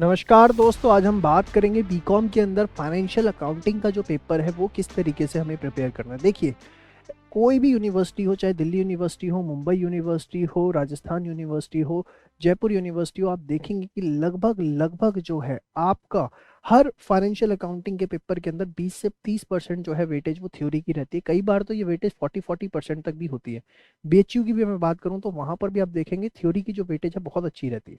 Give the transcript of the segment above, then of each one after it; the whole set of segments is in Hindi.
नमस्कार दोस्तों, आज हम बात करेंगे बीकॉम के अंदर फाइनेंशियल अकाउंटिंग का जो पेपर है वो किस तरीके से हमें प्रिपेयर करना है। देखिए, कोई भी यूनिवर्सिटी हो, चाहे दिल्ली यूनिवर्सिटी हो, मुंबई यूनिवर्सिटी हो, राजस्थान यूनिवर्सिटी हो, जयपुर यूनिवर्सिटी हो, आप देखेंगे कि लगभग लगभग जो है आपका हर फाइनेंशियल अकाउंटिंग के पेपर के अंदर 20 से 30% जो है वेटेज वो थ्योरी की रहती है। कई बार तो ये वेटेज 40% तक भी होती है। बीएचयू की भी मैं बात करूं तो वहां पर भी आप देखेंगे थ्योरी की जो वेटेज है बहुत अच्छी रहती है।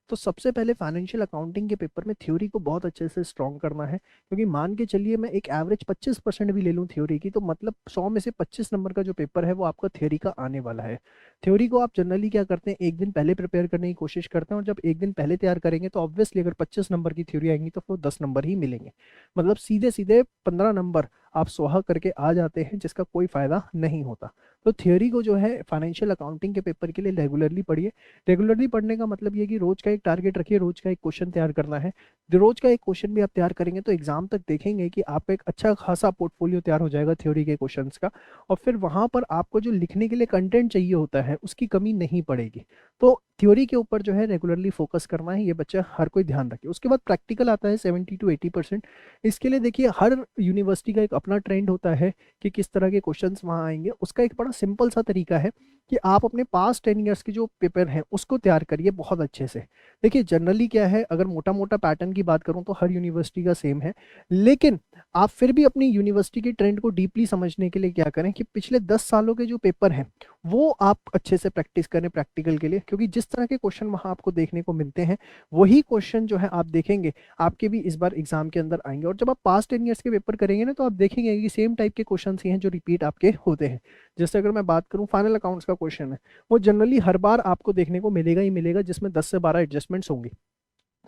तो सबसे पहले फाइनेंशियल अकाउंटिंग के पेपर में थ्योरी को बहुत अच्छे से स्ट्रॉन्ग करना है, क्योंकि मान के चलिए मैं एक एवरेज 25% भी ले लूँ थ्योरी की, तो मतलब 100 में से 25 नंबर का जो पेपर है वो आपका थ्योरी का आने वाला है। थ्योरी को आप जनरली क्या करते हैं, एक दिन पहले प्रिपेयर करने की कोशिश करते हैं, और जब एक दिन पहले तैयार करेंगे तो ऑब्वियसली अगर 25 नंबर की थ्योरी आएंगी तो फिर 10 नंबर ही मिलेंगे। मतलब सीधे सीधे 15 नंबर आप सोहा करके आ जाते हैं, जिसका कोई फायदा नहीं होता। तो थ्योरी को जो है फाइनेंशियल अकाउंटिंग के पेपर के लिए रेगुलरली पढ़िए। रेगुलरली पढ़ने का मतलब ये कि रोज का एक टारगेट रखिए, रोज का एक क्वेश्चन तैयार करना है। रोज का एक क्वेश्चन भी आप तैयार करेंगे तो एग्जाम तक देखेंगे कि आपका एक अच्छा खासा पोर्टफोलियो तैयार हो जाएगा थ्योरी के क्वेश्चंस का। और फिर वहां पर आपको जो लिखने के लिए कंटेंट चाहिए होता है उसकी कमी नहीं पड़ेगी। तो थ्योरी के ऊपर जो है रेगुलरली फोकस करना है, ये बच्चा हर कोई ध्यान रखे। उसके बाद प्रैक्टिकल आता है 70 to 80%। इसके लिए देखिए, हर यूनिवर्सिटी का एक अपना ट्रेंड होता है कि किस तरह के क्वेश्चंस वहाँ आएंगे। उसका एक बड़ा सिंपल सा तरीका है कि आप अपने पास 10 ईयर्स के जो पेपर हैं उसको तैयार करिए बहुत अच्छे से। देखिए, जनरली क्या है, अगर मोटा मोटा पैटर्न की बात करूं तो हर यूनिवर्सिटी का सेम है, लेकिन आप फिर भी अपनी यूनिवर्सिटी के ट्रेंड को डीपली समझने के लिए क्या करें कि पिछले 10 सालों के जो पेपर हैं वो आप अच्छे से प्रैक्टिस करें प्रैक्टिकल के लिए, क्योंकि जिस तरह के क्वेश्चन वहां आपको देखने को मिलते हैं वही क्वेश्चन जो है आप देखेंगे आपके भी इस बार एग्जाम के अंदर आएंगे। और जब आप पास्ट 10 ईयर्स के पेपर करेंगे ना तो आप देखेंगे कि सेम टाइप के क्वेश्चन ही हैं जो रिपीट आपके होते हैं। जैसे अगर मैं बात करूं, फाइनल अकाउंट्स का क्वेश्चन है, वो जनरली हर बार आपको देखने को मिलेगा ही मिलेगा, जिसमें 10 से 12 एडजस्टमेंट्स होंगी।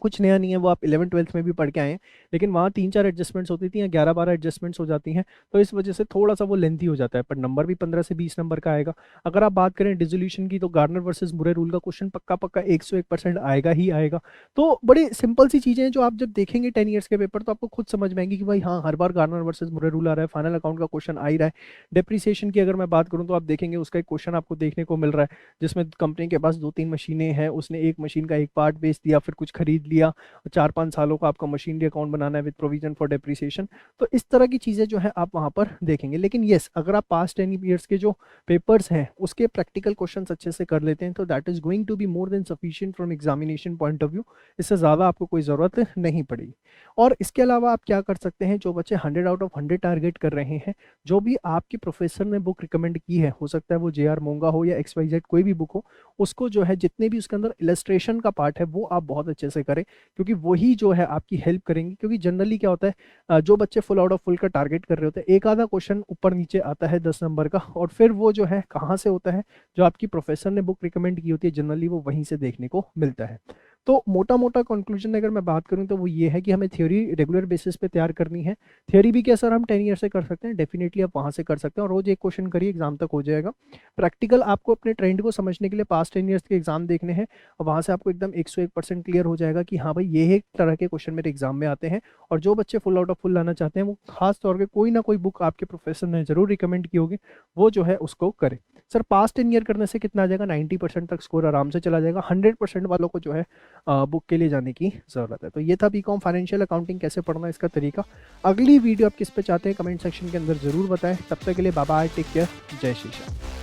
कुछ नया नहीं है, वो आप 11th 12th में भी पढ़ के आए हैं, लेकिन वहाँ 3 4 एडजस्टमेंट्स होती थी या 11 12 एडजस्टमेंट्स हो जाती हैं। तो इस वजह से थोड़ा सा वो लेंथी हो जाता है, पर नंबर भी 15 से 20 नंबर का आएगा। अगर आप बात करें डिसोल्यूशन की, तो गार्नर वर्सेस मुरे रूल का क्वेश्चन पक्का पक्का 101% आएगा ही आएगा। तो बड़ी सिंपल सी चीजें हैं जो आप जब देखेंगे 10 ईयर्स के पेपर तो आपको खुद समझ में आएंगी कि भाई हाँ, हर बार गार्नर वर्सेस मुरे रूल आ रहा है, फाइनल अकाउंट का क्वेश्चन आ ही रहा है। डेप्रिसिएशन की अगर मैं बात करूँ तो आप देखेंगे उसका एक क्वेश्चन आपको देखने को मिल रहा है, जिसमें कंपनी के पास 2 3 मशीनें हैं, उसने एक मशीन का एक पार्ट बेच दिया, फिर कुछ खरीद लिया, 4 5 सालों का आपका मशीनरी अकाउंट बनाना है विद प्रोविजन फॉर डेप्रिसिएशन। तो इस तरह की चीजें जो है आप वहां पर देखेंगे। लेकिन यस, अगर आप पास्ट 10 ईयर्स के जो पेपर्स हैं उसके प्रैक्टिकल क्वेश्चंस अच्छे से कर लेते हैं तो that is going to be more than sufficient from examination point of view. इससे ज्यादा आपको कोई जरूरत नहीं पड़ेगी। और इसके अलावा आप क्या कर सकते हैं, जो बच्चे 100 आउट ऑफ 100 टारगेट कर रहे हैं, जो भी आपके प्रोफेसर ने बुक रिकमेंड की है, हो सकता है वो जे आर मोंगा हो या XYZ कोई भी बुक हो, उसको जो है जितने भी उसके अंदर इलस्ट्रेशन का पार्ट है वो आप बहुत अच्छे से करें, क्योंकि वही जो है आपकी हेल्प करेंगी। क्योंकि जनरली क्या होता है, जो बच्चे फुल आउट ऑफ फुल का टारगेट कर रहे होते हैं, एक आधा क्वेश्चन ऊपर नीचे आता है 10 नंबर का, और फिर वो जो है कहाँ से होता है, जो आपकी प्रोफेसर ने बुक रिकमेंड की होती है जनरली वो वहीं से देखने को मिलता है। तो मोटा मोटा कंक्लूजन अगर मैं बात करूं तो वो ये है कि हमें थ्योरी रेगुलर बेसिस पे तैयार करनी है। थ्योरी भी क्या सर हम 10 ईयर से कर सकते हैं, डेफिनेटली आप वहां से कर सकते हैं, और रोज एक क्वेश्चन करिए, एग्जाम तक हो जाएगा। प्रैक्टिकल आपको अपने ट्रेंड को समझने के लिए पास्ट 10 ईयर्स के एग्जाम देखने हैं, और वहां से आपको एकदम 101% क्लियर हो जाएगा कि हाँ भाई ये एक तरह के क्वेश्चन मेरे एग्जाम में आते हैं। और जो बच्चे फुल आउट ऑफ फुल लाना चाहते हैं वो खास तौर पे कोई ना कोई बुक आपके प्रोफेसर ने जरूर रिकमेंड की होगी, वो जो है उसको करें। सर पास्ट 10 ईयर करने से कितना आ जाएगा, 90% तक स्कोर आराम से चला जाएगा। 100% वालों को जो है बुक के लिए जाने की जरूरत है। तो ये था बीकॉम फाइनेंशियल अकाउंटिंग कैसे पढ़ना, इसका तरीका। अगली वीडियो आप किस पे चाहते हैं कमेंट सेक्शन के अंदर जरूर बताएं। तब तक के लिए बाय बाय, टेक केयर, जय श्री श्याम।